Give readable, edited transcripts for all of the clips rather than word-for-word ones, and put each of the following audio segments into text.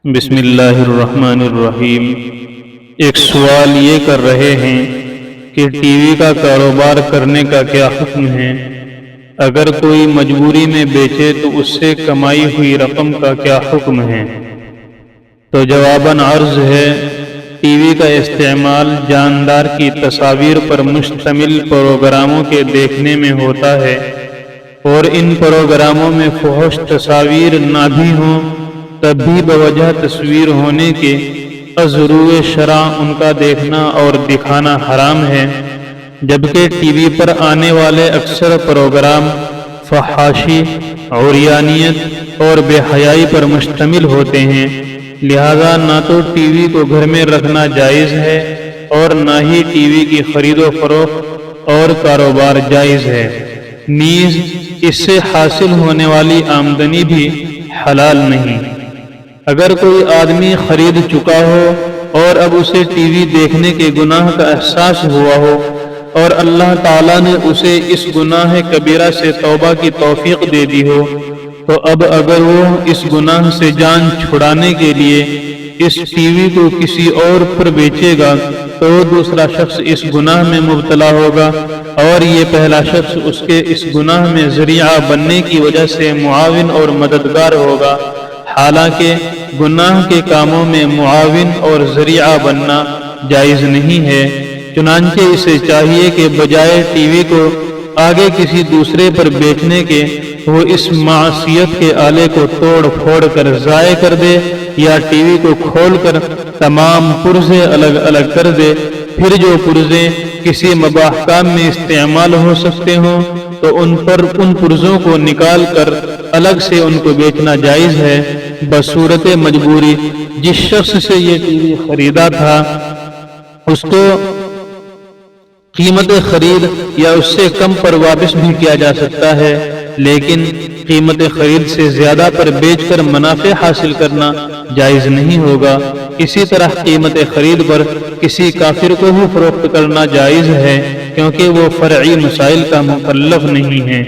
بسم اللہ الرحمن الرحیم۔ ایک سوال یہ کر رہے ہیں کہ ٹی وی کا کاروبار کرنے کا کیا حکم ہے؟ اگر کوئی مجبوری میں بیچے تو اس سے کمائی ہوئی رقم کا کیا حکم ہے؟ تو جواباً عرض ہے، ٹی وی کا استعمال جاندار کی تصاویر پر مشتمل پروگراموں کے دیکھنے میں ہوتا ہے، اور ان پروگراموں میں فحش تصاویر نہ بھی ہوں تب بھی بوجہ تصویر ہونے کے ازروِ شرع ان کا دیکھنا اور دکھانا حرام ہے، جبکہ ٹی وی پر آنے والے اکثر پروگرام فحاشی، عریانیت اور بے حیائی پر مشتمل ہوتے ہیں، لہذا نہ تو ٹی وی کو گھر میں رکھنا جائز ہے اور نہ ہی ٹی وی کی خرید و فروخت اور کاروبار جائز ہے، نیز اس سے حاصل ہونے والی آمدنی بھی حلال نہیں۔ اگر کوئی آدمی خرید چکا ہو اور اب اسے ٹی وی دیکھنے کے گناہ کا احساس ہوا ہو اور اللہ تعالیٰ نے اسے اس گناہ کبیرہ سے توبہ کی توفیق دے دی ہو، تو اب اگر وہ اس گناہ سے جان چھڑانے کے لیے اس ٹی وی کو کسی اور پر بیچے گا تو دوسرا شخص اس گناہ میں مبتلا ہوگا، اور یہ پہلا شخص اس کے اس گناہ میں ذریعہ بننے کی وجہ سے معاون اور مددگار ہوگا، حالانکہ گناہ کے کاموں میں معاون اور ذریعہ بننا جائز نہیں ہے۔ چنانچہ اسے چاہیے کہ بجائے ٹی وی کو آگے کسی دوسرے پر بیچنے کے، وہ اس معصیت کے آلے کو توڑ پھوڑ کر ضائع کر دے، یا ٹی وی کو کھول کر تمام پرزے الگ الگ کر دے، پھر جو پرزے کسی مباح کام میں استعمال ہو سکتے ہوں تو ان پرزوں کو نکال کر الگ سے ان کو بیچنا جائز ہے، بصورت مجبوری۔ جس شخص سے یہ ٹی وی خریدا تھا اس کو قیمت خرید یا اس سے کم پر واپس بھی کیا جا سکتا ہے، لیکن قیمت خرید سے زیادہ پر بیچ کر منافع حاصل کرنا جائز نہیں ہوگا۔ اسی طرح قیمت خرید پر کسی کافر کو بھی فروخت کرنا جائز ہے، کیونکہ وہ فرعی مسائل کا مکلف نہیں ہے۔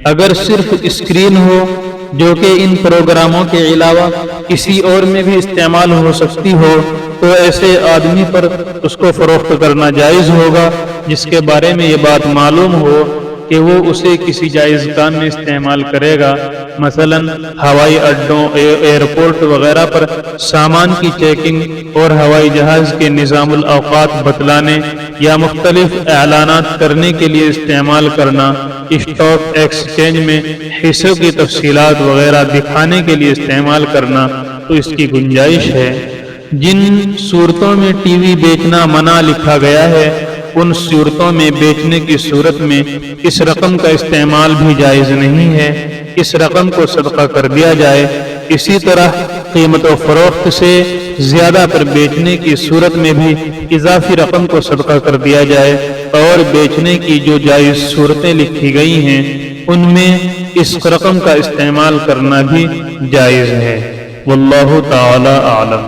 اگر صرف اسکرین ہو جو کہ ان پروگراموں کے علاوہ کسی اور میں بھی استعمال ہو سکتی ہو تو ایسے آدمی پر اس کو فروخت کرنا جائز ہوگا جس کے بارے میں یہ بات معلوم ہو کہ وہ اسے کسی جائز کام میں استعمال کرے گا، مثلا ہوائی اڈوں، ایئرپورٹ وغیرہ پر سامان کی چیکنگ اور ہوائی جہاز کے نظام الاوقات بتلانے یا مختلف اعلانات کرنے کے لیے استعمال کرنا، اسٹاک ایکسچینج میں حصوں کی تفصیلات وغیرہ دکھانے کے لیے استعمال کرنا، تو اس کی گنجائش ہے۔ جن صورتوں میں ٹی وی بیچنا منع لکھا گیا ہے ان صورتوں میں بیچنے کی صورت میں اس رقم کا استعمال بھی جائز نہیں ہے، اس رقم کو صدقہ کر دیا جائے۔ اسی طرح قیمت و فروخت سے زیادہ پر بیچنے کی صورت میں بھی اضافی رقم کو صدقہ کر دیا جائے، اور بیچنے کی جو جائز صورتیں لکھی گئی ہیں ان میں اس رقم کا استعمال کرنا بھی جائز ہے۔ واللہ تعالی اعلم۔